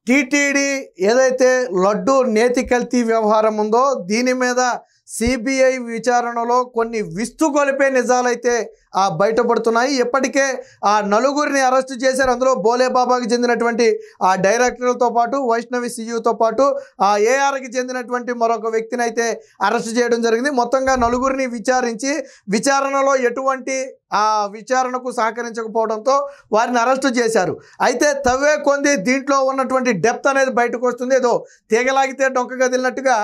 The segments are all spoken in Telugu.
టీటీడీ ఏదైతే లడ్డు నేతి కల్తీ వ్యవహారం ఉందో దీని మీద సిబిఐ విచారణలో కొన్ని విస్తుగొలిపే నిజాలైతే బయటపడుతున్నాయి. ఇప్పటికే నలుగురిని అరెస్టు చేశారు. అందులో బోలేబాబాకి చెందినటువంటి డైరెక్టర్లతో పాటు వైష్ణవి సియుతో పాటు ఏఆర్కి చెందినటువంటి మరొక వ్యక్తిని అయితే అరెస్టు చేయడం జరిగింది. మొత్తంగా నలుగురిని విచారించి విచారణలో ఎటువంటి విచారణకు సహకరించకపోవడంతో వారిని అరెస్టు చేశారు. అయితే తవ్వే కొంది దీంట్లో ఉన్నటువంటి డెప్త్ అనేది బయటకు వస్తుంది. ఏదో తీగలాగితే డొంక కదిలినట్టుగా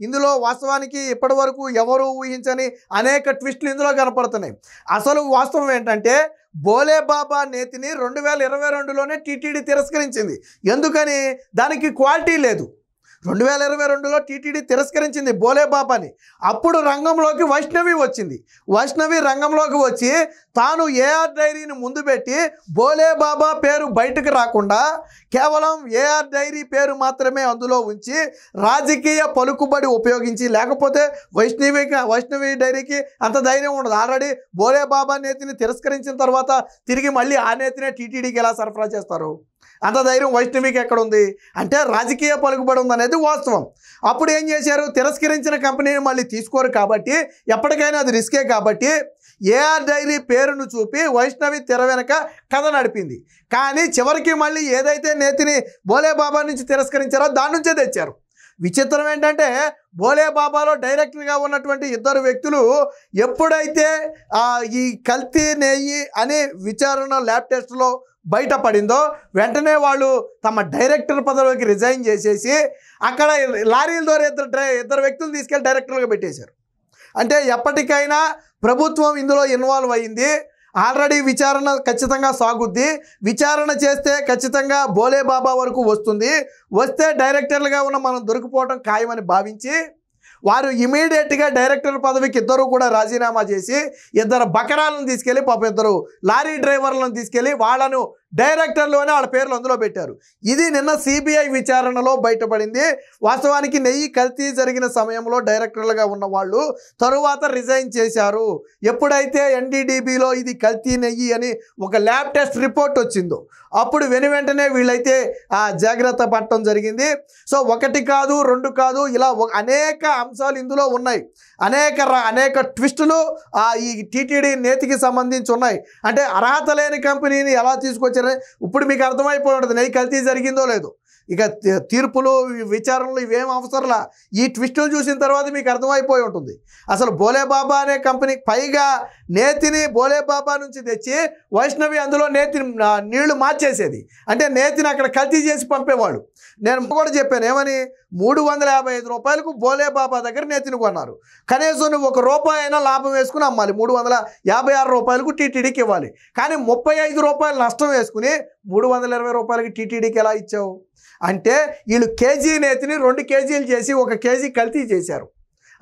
ఇందులో వాస్తవానికి ఇప్పటి వరకు ఎవరు ఊహించని అనేక ట్విస్టులు ఇందులో కనపడుతున్నాయి. అసలు వాస్తవం ఏంటంటే బోలేబాబా నేతిని 2022లోనే టీటీడీ తిరస్కరించింది. ఎందుకని? దానికి క్వాలిటీ లేదు. 2022లో టీటీడీ తిరస్కరించింది బోలేబాబాని. అప్పుడు రంగంలోకి వైష్ణవి వచ్చింది. వైష్ణవి రంగంలోకి వచ్చి తాను ఏఆర్ డైరీని ముందు పెట్టి బోలేబాబా పేరు బయటకు రాకుండా కేవలం ఏఆర్ డైరీ పేరు మాత్రమే అందులో ఉంచి రాజకీయ పలుకుబడి ఉపయోగించి, లేకపోతే వైష్ణవి డైరీకి అంత ధైర్యం ఉండదు. ఆల్రెడీ బోలేబాబా నేతిని తిరస్కరించిన తర్వాత తిరిగి మళ్ళీ ఆ నేతినే టీటీడీకి ఎలా సరఫరా చేస్తారు? అంత ధైర్యం వైష్ణవికి ఎక్కడ ఉంది? అంటే రాజకీయ పలుకుబడి ఉందనేది వాస్తవం. అప్పుడు ఏం చేశారు? తిరస్కరించిన కంపెనీని మళ్ళీ తీసుకోరు కాబట్టి ఎప్పటికైనా అది రిస్కే కాబట్టి ఏఆర్ డైరీ పేరును చూపి వైష్ణవి తెర వెనక కథ నడిపింది. కానీ చివరికి మళ్ళీ ఏదైతే నేతిని బోలేబాబా నుంచి తిరస్కరించారో దాని నుంచే తెచ్చారు. విచిత్రం ఏంటంటే బోలేబాబాలో డైరెక్టర్గా ఉన్నటువంటి ఇద్దరు వ్యక్తులు ఎప్పుడైతే ఈ కల్తీ నెయ్యి అనే విచారణ ల్యాబ్ టెస్ట్లో బయటపడిందో వెంటనే వాళ్ళు తమ డైరెక్టర్ పదవికి రిజైన్ చేసేసి అక్కడ లారీల ద్వారా ఇద్దరు వ్యక్తులు తీసుకెళ్ళి డైరెక్టర్లుగా పెట్టేశారు. అంటే ఎప్పటికైనా ప్రభుత్వం ఇందులో ఇన్వాల్వ్ అయ్యింది. ఆల్రెడీ విచారణ ఖచ్చితంగా సాగుద్ది. విచారణ చేస్తే ఖచ్చితంగా బోలేబాబా వరకు వస్తుంది. వస్తే డైరెక్టర్లుగా ఉన్న మనం దొరికిపోవడం ఖాయమని భావించి వారు ఇమీడియట్గా డైరెక్టర్ పదవికి ఇద్దరు కూడా రాజీనామా చేసి ఇద్దరు బకరాలను తీసుకెళ్ళి ఇద్దరు లారీ డ్రైవర్లను తీసుకెళ్ళి వాళ్ళను డైరెక్టర్లోనే వాళ్ళ పేర్లు అందులో పెట్టారు. ఇది నిన్న సిబిఐ విచారణలో బయటపడింది. వాస్తవానికి నెయ్యి కల్తీ జరిగిన సమయంలో డైరెక్టర్లుగా ఉన్న వాళ్ళు తరువాత రిజైన్ చేశారు. ఎప్పుడైతే ఎన్డీడీబీలో ఇది కల్తీ నెయ్యి అని ఒక ల్యాబ్ టెస్ట్ రిపోర్ట్ వచ్చిందో అప్పుడు వెంటనే వీళ్ళైతే జాగ్రత్త పడటం జరిగింది. సో ఒకటి కాదు, రెండు కాదు, ఇలా అనేక అంశాలు ఇందులో ఉన్నాయి. అనేక ట్విస్టులు ఈ టీటీడీ నేతికి సంబంధించి ఉన్నాయి. అంటే అర్హత లేని కంపెనీని ఎలా తీసుకొచ్చారని ఇప్పుడు మీకు అర్థమైపోయి ఉంటుంది నెయ్యి కల్తీ జరిగిందో లేదో. ఇక తీర్పులు విచారణలు ఇవేం అవసరంలా, ఈ ట్విస్టులు చూసిన తర్వాత మీకు అర్థమైపోయి ఉంటుంది. అసలు బోలేబాబా అనే కంపెనీ పైగా నేతిని బోలేబాబా నుంచి తెచ్చి వైష్ణవి అందులో నేతిని నీళ్లు మార్చేసేది. అంటే నేతిని అక్కడ కల్తీ చేసి పంపేవాడు. నేను కూడా చెప్పాను ఏమని, 355 రూపాయలకు బోలేబాబా దగ్గర నేతిని కొన్నారు. కనీసం నువ్వు ₹1 అయినా లాభం వేసుకుని అమ్మాలి. 356 రూపాయలకు టీటీడీకి ఇవ్వాలి. కానీ 35 రూపాయలు నష్టం వేసుకుని 320 రూపాయలకి టీటీడీకి ఎలా ఇచ్చావు? అంటే వీళ్ళు కేజీ నేతిని 2 కేజీలు చేసి 1 కేజీ కల్తీ చేశారు.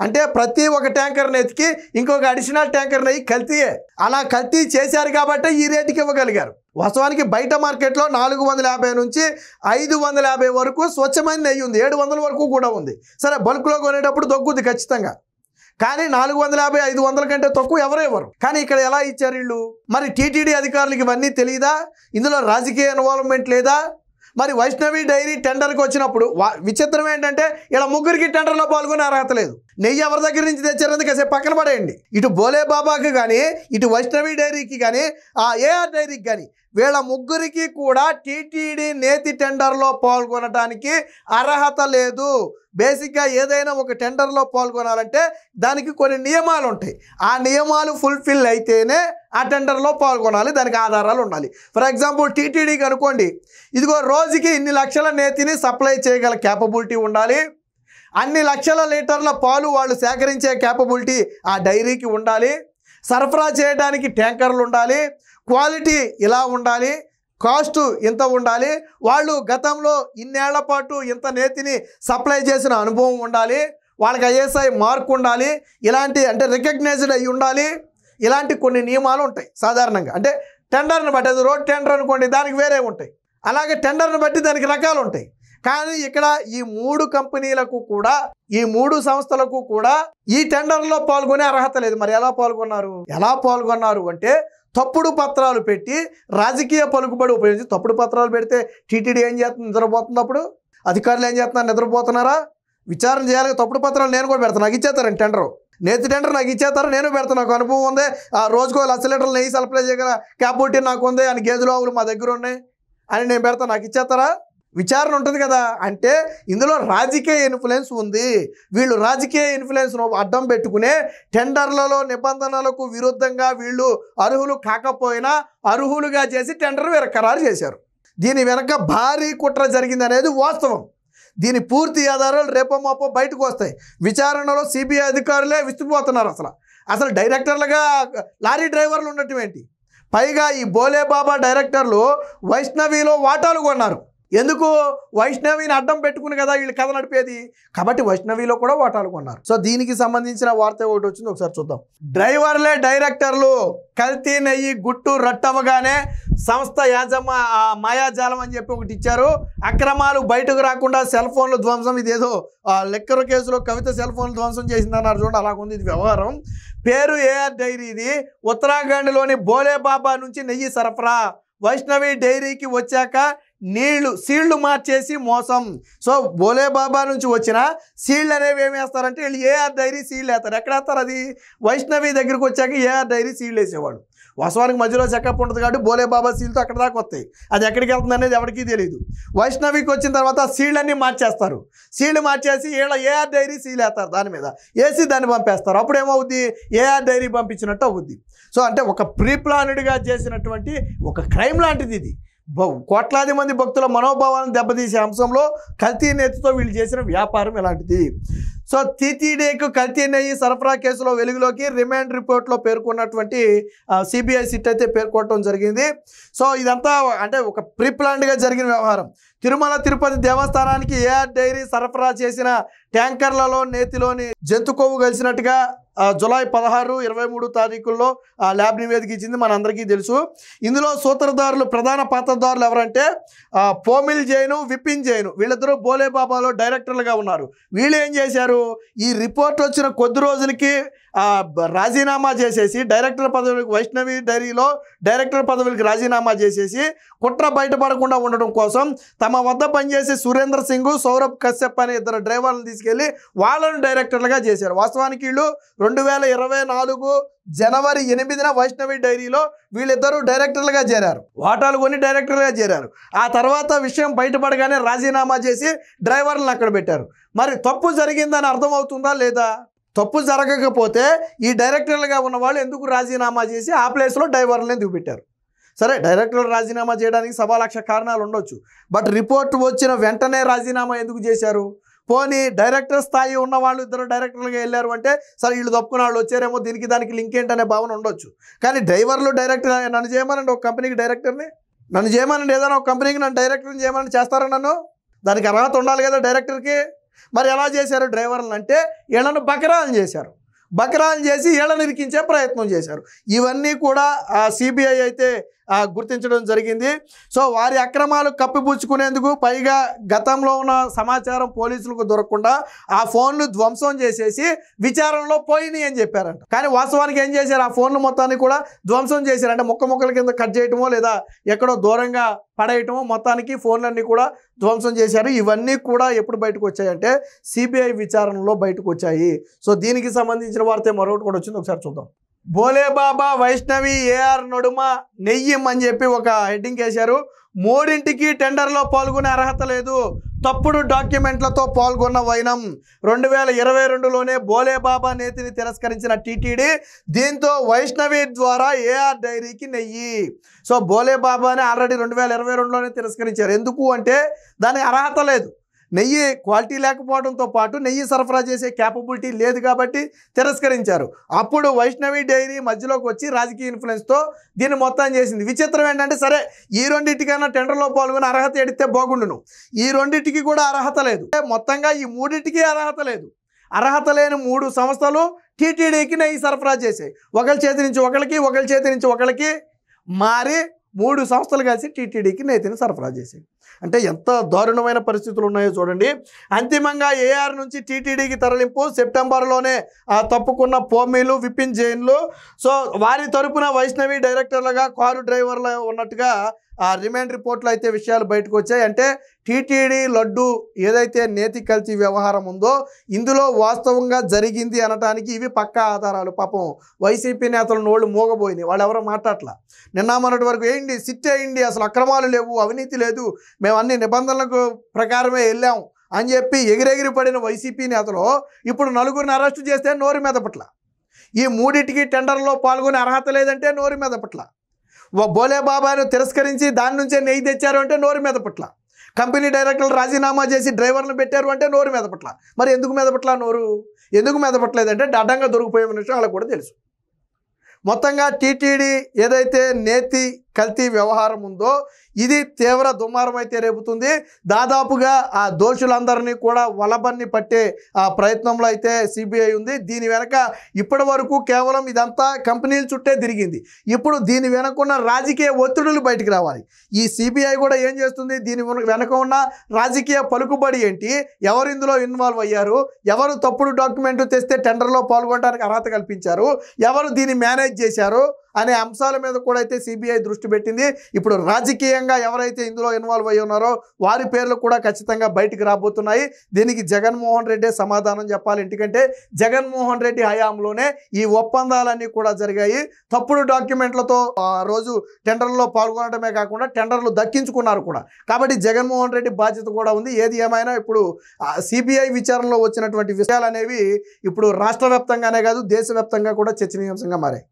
అంటే ప్రతి ఒక ట్యాంకర్ నేతికి ఇంకొక అడిషనల్ ట్యాంకర్ నెయ్యి కల్తీయే. అలా కల్తీ చేశారు కాబట్టి ఈ రేటుకి ఇవ్వగలిగారు. వాస్తవానికి బయట మార్కెట్లో 450 నుంచి 550 వరకు స్వచ్ఛమైన నెయ్యి ఉంది. 700 వరకు కూడా ఉంది. సరే బల్క్లో కొనేటప్పుడు దొగ్గుద్ది ఖచ్చితంగా. కానీ 450, 500 కంటే తక్కువ ఎవరు. కానీ ఇక్కడ ఎలా ఇచ్చారు వీళ్ళు? మరి టీటీడీ అధికారులకు ఇవన్నీ తెలియదా? ఇందులో రాజకీయ ఇన్వాల్వ్మెంట్ లేదా? మరి వైష్ణవి డైరీ టెండర్కి వచ్చినప్పుడు విచిత్రం ఏంటంటే ఇలా ముగ్గురికి టెండర్లో పాల్గొనే అర్హత లేదు. నెయ్యి ఎవరి దగ్గర నుంచి తెచ్చారని కాసేపు పక్కన పడేయండి. ఇటు బోలేబాబాకి కానీ, ఇటు వైష్ణవి డైరీకి కానీ, ఏఆర్ డైరీకి కానీ వీళ్ళ ముగ్గురికి కూడా టీటీడీ నేతి టెండర్లో పాల్గొనడానికి అర్హత లేదు. బేసిక్గా ఏదైనా ఒక టెండర్లో పాల్గొనాలంటే దానికి కొన్ని నియమాలు ఉంటాయి. ఆ నియమాలు ఫుల్ఫిల్ అయితేనే ఆ టెండర్లో పాల్గొనాలి. దానికి ఆధారాలు ఉండాలి. ఫర్ ఎగ్జాంపుల్ టీటీడీకి అనుకోండి, ఇదిగో రోజుకి ఇన్ని లక్షల నేతిని సప్లై చేయగల క్యాపబిలిటీ ఉండాలి. అన్ని లక్షల లీటర్ల పాలు వాళ్ళు సేకరించే క్యాపబిలిటీ ఆ డైరీకి ఉండాలి. సరఫరా చేయడానికి ట్యాంకర్లు ఉండాలి. క్వాలిటీ ఇలా ఉండాలి. కాస్ట్ ఇంత ఉండాలి. వాళ్ళు గతంలో ఇన్నేళ్ల పాటు ఇంత నేతిని సప్లై చేసిన అనుభవం ఉండాలి. వాళ్ళకి ఐఎస్ఐ మార్క్ ఉండాలి. ఇలాంటి అంటే రికగ్నైజ్డ్ అయి ఉండాలి. ఇలాంటి కొన్ని నియమాలు ఉంటాయి సాధారణంగా. అంటే టెండర్ని బట్టి, అది రోడ్ టెండర్ అనుకోండి దానికి వేరే ఉంటాయి. అలాగే టెండర్ని బట్టి దానికి రకాలు ఉంటాయి. కానీ ఇక్కడ ఈ 3 కంపెనీలకు కూడా, ఈ 3 సంస్థలకు కూడా ఈ టెండర్లో పాల్గొనే అర్హత లేదు. మరి ఎలా పాల్గొన్నారు అంటే తప్పుడు పత్రాలు పెట్టి రాజకీయ పలుకుబడి ఉపయోగించి తప్పుడు పత్రాలు పెడితే టీటీడీ ఏం చేస్తుంది? నిద్రపోతుంది. అప్పుడు అధికారులు ఏం చేస్తున్నారు? నిద్రపోతున్నారా? విచారణ చేయాలి. తప్పుడు పత్రాలు నేను కూడా పెడతాను, నాకు ఇచ్చేస్తారండి టెండరు, నేతి టెండర్ నాకు ఇచ్చేస్తారు, నేను పెడతాను, నాకు అనుభవం ఉంది. ఆ రోజుకో 1,00,000 లీటర్లు నెయ్యి సప్లై చేయగల క్యాపబిలిటీ నాకు ఉంది అని, గేదెలు ఆవులు మా దగ్గర ఉన్నాయి అని నేను పెడతాను, నాకు ఇచ్చేస్తారా? విచారణ ఉంటుంది కదా. అంటే ఇందులో రాజకీయ ఇన్ఫ్లుయెన్స్ ఉంది. వీళ్ళు రాజకీయ ఇన్ఫ్లుయెన్స్ను అడ్డం పెట్టుకునే టెండర్లలో నిబంధనలకు విరుద్ధంగా వీళ్ళు అర్హులు కాకపోయినా అర్హులుగా చేసి టెండర్ వీరు ఖరారు చేశారు. దీని వెనక భారీ కుట్ర జరిగింది అనేది వాస్తవం. దీని పూర్తి ఆధారాలు రేపో మాపో బయటకు వస్తాయి. విచారణలో సిబిఐ అధికారులే విస్తుపోతున్నారు. అసలు డైరెక్టర్లుగా లారీ డ్రైవర్లు ఉండటం ఏంటి? పైగా ఈ బోలేబాబా డైరెక్టర్లు వైష్ణవిలో వాటాలు కొన్నారు. ఎందుకు? వైష్ణవిని అడ్డం పెట్టుకుని కదా వీళ్ళు కథ నడిపేది, కాబట్టి వైష్ణవిలో కూడా వాటాలు కొన్నారు. సో దీనికి సంబంధించిన వార్త ఒకటి వచ్చింది, ఒకసారి చూద్దాం. డ్రైవర్లే డైరెక్టర్లు, కల్తీ నెయ్యి గుట్టు రట్టవగానే సంస్థ మాయాజాలం అని చెప్పి ఒకటి ఇచ్చారు. అక్రమాలు బయటకు రాకుండా సెల్ ఫోన్లు ధ్వంసం. ఇదేదో లెక్కర కేసులో కవిత సెల్ ఫోన్లు ధ్వంసం చేసిందన్నారు చూడండి, అలాగుంది ఇది వ్యవహారం. పేరు ఏఆర్ డైరీ. ఇది ఉత్తరాఖండ్లోని బోలేబాబా నుంచి నెయ్యి సరఫరా. వైష్ణవి డైరీకి వచ్చాక సీళ్లు మార్చేసి మోసం. సో బోలేబాబా నుంచి వచ్చిన సీళ్లు అనేవి ఏమి వేస్తారంటే వీళ్ళు ఏఆర్ డైరీ సీళ్లు వేస్తారు. ఎక్కడ వేస్తారు? అది వైష్ణవి దగ్గరికి వచ్చాక ఏఆర్ డైరీ సీళ్లు వేసేవాడు. వాస్తవానికి మధ్యలో చెకప్ ఉంటుంది కాబట్టి బోలేబాబా సీల్తో అక్కడ దాకా వస్తాయి. అది ఎక్కడికి వెళ్తుంది అనేది ఎవరికీ తెలియదు. వైష్ణవికి వచ్చిన తర్వాత సీళ్ళన్నీ మార్చేస్తారు. సీళ్లు మార్చేసి ఏఆర్ డైరీ సీల్ వేస్తారు, దాని మీద వేసి దాన్ని పంపేస్తారు. అప్పుడు ఏమవుద్ది? ఏఆర్ డైరీ పంపించినట్టు అవుద్ది. సో అంటే ఒక ప్రీ ప్లాన్డ్గా చేసినటువంటి ఒక క్రైమ్ లాంటిది ఇది. కోట్లాది మంది భక్తుల మనోభావాలను దెబ్బతీసే అంశంలో కల్తీ నెయ్యితో వీళ్ళు చేసిన వ్యాపారం ఎలాంటిది. సో టీటీడీకి కల్తీ నెయ్యి సరఫరా కేసులో వెలుగులోకి రిమాండ్ రిపోర్ట్లో పేర్కొన్నటువంటి సిబిఐ సిట్ అయితే పేర్కొనడం జరిగింది. సో ఇదంతా అంటే ఒక ప్రీ ప్లాన్డ్గా జరిగిన వ్యవహారం. తిరుమల తిరుపతి దేవస్థానానికి ఏఆర్ డైరీ సరఫరా చేసిన ట్యాంకర్లలో నేతిలోని జంతు కొవ్వు కలిసినట్టుగా జూలై 16, 23 తారీఖుల్లో ల్యాబ్ నివేదిక ఇచ్చింది, మనందరికీ తెలుసు. ఇందులో సూత్రధారులు, ప్రధాన పాత్రధారులు ఎవరంటే పోమిల్ జైను, విపిన్ జైను, వీళ్ళిద్దరూ బోలేబాబాలో డైరెక్టర్లుగా ఉన్నారు. వీళ్ళు ఏం చేశారు? ఈ రిపోర్ట్ వచ్చిన కొద్ది రోజులకి రాజీనామా చేసేసి డైరెక్టర్ పదవికి, వైష్ణవి డైరీలో డైరెక్టర్ పదవులకి రాజీనామా చేసేసి కుట్ర బయటపడకుండా ఉండడం కోసం తమ వద్ద పనిచేసే సురేంద్ర సింగ్, సౌరభ్ కశ్యప్ అనే 2 డ్రైవర్లను తీసుకెళ్లి వాళ్ళను డైరెక్టర్లుగా చేశారు. వాస్తవానికి వీళ్ళు 2024 జనవరి 8న వైష్ణవి డైరీలో వీళ్ళిద్దరూ డైరెక్టర్లుగా చేరారు. వాటాలు కొని డైరెక్టర్లుగా చేరారు. ఆ తర్వాత విషయం బయటపడగానే రాజీనామా చేసి డ్రైవర్లను అక్కడ పెట్టారు. మరి తప్పు జరిగిందని అర్థమవుతుందా లేదా? తప్పు జరగకపోతే ఈ డైరెక్టర్లుగా ఉన్న వాళ్ళు ఎందుకు రాజీనామా చేసి ఆ ప్లేస్లో డ్రైవర్లను ఎందుకు పెట్టారు? సరే, డైరెక్టర్లు రాజీనామా చేయడానికి 1,00,000 కారణాలు ఉండొచ్చు. బట్ రిపోర్ట్ వచ్చిన వెంటనే రాజీనామా ఎందుకు చేశారు? పోనీ డైరెక్టర్ స్థాయి ఉన్న వాళ్ళు 2 డైరెక్టర్లుగా వెళ్ళారు అంటే సరే వీళ్ళు తప్పుకున్న వాళ్ళు వచ్చారేమో, దీనికి దానికి లింక్ ఏంటనే భావన ఉండొచ్చు. కానీ డ్రైవర్లు డైరెక్టర్, నన్ను చేయమనండి ఒక కంపెనీకి డైరెక్టర్ని, నన్ను చేయమనండి ఏదైనా ఒక కంపెనీకి నన్ను డైరెక్టర్ని చేయమని చేస్తారా? నన్ను దానికి అర్హత ఉండాలి కదా డైరెక్టర్కి. మరి ఎలా చేశారు డ్రైవర్లను అంటే వీళ్ళను బకరాలు చేశారు. బకరాలు చేసి వీళ్ళని ఇరికించే ప్రయత్నం చేశారు. ఇవన్నీ కూడా సిబిఐ అయితే గుర్తించడం జరిగింది. సో వారి అక్రమాలు కప్పిపుచ్చుకునేందుకు పైగా గతంలో ఉన్న సమాచారం పోలీసులకు దొరకకుండా ఆ ఫోన్లు ధ్వంసం చేసేసి విచారణలో పోయినాయి అని చెప్పారంట. కానీ వాస్తవానికి ఏం చేశారు? ఆ ఫోన్లు మొత్తాన్ని కూడా ధ్వంసం చేశారు. అంటే ముక్కల కింద కట్ చేయటమో లేదా ఎక్కడో దూరంగా పడేయటమో, మొత్తానికి ఫోన్లన్నీ కూడా ధ్వంసం చేశారు. ఇవన్నీ కూడా ఎప్పుడు బయటకు వచ్చాయంటే సిబిఐ విచారణలో బయటకు వచ్చాయి. సో దీనికి సంబంధించిన వార్త మరొకటి కూడా వచ్చింది, ఒకసారి చూద్దాం. బోలేబాబా, వైష్ణవి, ఏఆర్ నడుమ నెయ్యం అని చెప్పి ఒక హెడ్డింగ్ వేశారు. 3ంటికి టెండర్లో పాల్గొనే అర్హత లేదు, తప్పుడు డాక్యుమెంట్లతో పాల్గొన్న వైనం. 2022లోనే బోలేబాబా నేతిని తిరస్కరించిన టీటీడీ దీంతో వైష్ణవి ద్వారా ఏఆర్ డైరీకి నెయ్యి. సో బోలేబాబాని ఆల్రెడీ 2022లోనే తిరస్కరించారు. ఎందుకు అంటే దానికి అర్హత లేదు, నెయ్యి క్వాలిటీ లేకపోవడంతో పాటు నెయ్యి సరఫరా చేసే క్యాపబిలిటీ లేదు కాబట్టి తిరస్కరించారు. అప్పుడు వైష్ణవి డైరీ మధ్యలోకి వచ్చి రాజకీయ ఇన్ఫ్లుయెన్స్తో దీన్ని మొత్తం చేసింది. విచిత్రం ఏంటంటే సరే ఈ 2టికైనా టెండర్లో పాల్గొని అర్హత ఎడితే బాగుండును, ఈ 2టికి కూడా అర్హత లేదు. మొత్తంగా ఈ 3టికి అర్హత లేదు. అర్హత లేని 3 సంస్థలు టీటీడీకి నెయ్యి సరఫరా చేసాయి. ఒకరి చేతి నుంచి ఒకరికి, ఒకరి చేతి నుంచి ఒకరికి మారి 3 సంస్థలు కలిసి టీటీడీకి నేతిని సరఫరా చేసాయి. అంటే ఎంత దారుణమైన పరిస్థితులు ఉన్నాయో చూడండి. అంతిమంగా ఏఆర్ నుంచి టీటీడీకి తరలింపు, సెప్టెంబర్లోనే తప్పుకున్న పోమీలు, విపిన్ జైన్లు. సో వారి తరపున వైష్ణవి డైరెక్టర్లుగా, కారు డ్రైవర్లు ఉన్నట్టుగా రిమాండ్ రిపోర్ట్లో అయితే విషయాలు బయటకు వచ్చాయి. అంటే టీటీడీ లడ్డు ఏదైతే నేతి కల్తీ వ్యవహారం ఉందో ఇందులో వాస్తవంగా జరిగింది అనటానికి ఇవి పక్కా ఆధారాలు. పాపం వైసీపీ నేతలు నోళ్ళు మోగబోయినాయి, వాళ్ళు ఎవరో మాట్లాడలా. నిన్న మొన్నటి వరకు వేయండి, సిట్ వేయండి, అసలు అక్రమాలు లేవు, అవినీతి లేదు, మేము అన్ని నిబంధనలకు ప్రకారమే వెళ్ళాం అని చెప్పి ఎగిరెగిరి పడిన వైసీపీ నేతలు ఇప్పుడు నలుగురిని అరెస్టు చేస్తే నోరు మీద పట్ల, ఈ మూడింటికి టెండర్లో పాల్గొనే అర్హత లేదంటే నోరు మీద పట్ల, బోలే బాబాను తిరస్కరించి దాని నుంచే నెయ్యి తెచ్చారు అంటే నోరు మీద పట్ల, కంపెనీ డైరెక్టర్లు రాజీనామా చేసి డ్రైవర్లు పెట్టారు అంటే నోరు మీద పట్ల. మరి ఎందుకు మీద పట్ల, నోరు ఎందుకు మీద పట్టలేదంటే అడ్డంగా దొరికిపోయే విషయం వాళ్ళకు కూడా తెలుసు. మొత్తంగా టీటీడీ ఏదైతే నేతి కల్తీ వ్యవహారం ఉందో ఇది తీవ్ర దుమారం అయితే రేపుతుంది. దాదాపుగా ఆ దోషులందరినీ కూడా వలబన్ని పట్టే ఆ ప్రయత్నంలో అయితే సిబిఐ ఉంది. దీని వెనక ఇప్పటి వరకు కేవలం ఇదంతా కంపెనీల చుట్టే తిరిగింది. ఇప్పుడు దీని వెనకున్న రాజకీయ ఒత్తిడులు బయటికి రావాలి. ఈ సిబిఐ కూడా ఏం చేస్తుంది, దీని వెనక ఉన్న రాజకీయ పలుకుబడి ఏంటి, ఎవరు ఇందులో ఇన్వాల్వ్ అయ్యారు, ఎవరు తప్పుడు డాక్యుమెంట్ తెస్తే టెండర్లో పాల్గొనడానికి అర్హత కల్పించారు, ఎవరు దీన్ని మేనేజ్ చేశారు అనే అంశాల మీద కూడా అయితే సిబిఐ దృష్టి పెట్టింది. ఇప్పుడు రాజకీయంగా ఎవరైతే ఇందులో ఇన్వాల్వ్ అయ్యి ఉన్నారో వారి పేర్లు కూడా ఖచ్చితంగా బయటికి రాబోతున్నాయి. దీనికి జగన్మోహన్ రెడ్డి సమాధానం చెప్పాలి. ఎందుకంటే జగన్మోహన్ రెడ్డి హయాంలోనే ఈ ఒప్పందాలన్నీ కూడా జరిగాయి. తప్పుడు డాక్యుమెంట్లతో రోజు టెండర్లలో పాల్గొనడమే కాకుండా టెండర్లు దక్కించుకున్నారు కూడా. కాబట్టి జగన్మోహన్ రెడ్డి బాధ్యత కూడా ఉంది. ఏది ఏమైనా ఇప్పుడు సిబిఐ విచారణలో వచ్చినటువంటి విషయాలు అనేవి ఇప్పుడు రాష్ట్ర వ్యాప్తంగానే కాదు దేశవ్యాప్తంగా కూడా చర్చనీయాంశంగా మారాయి.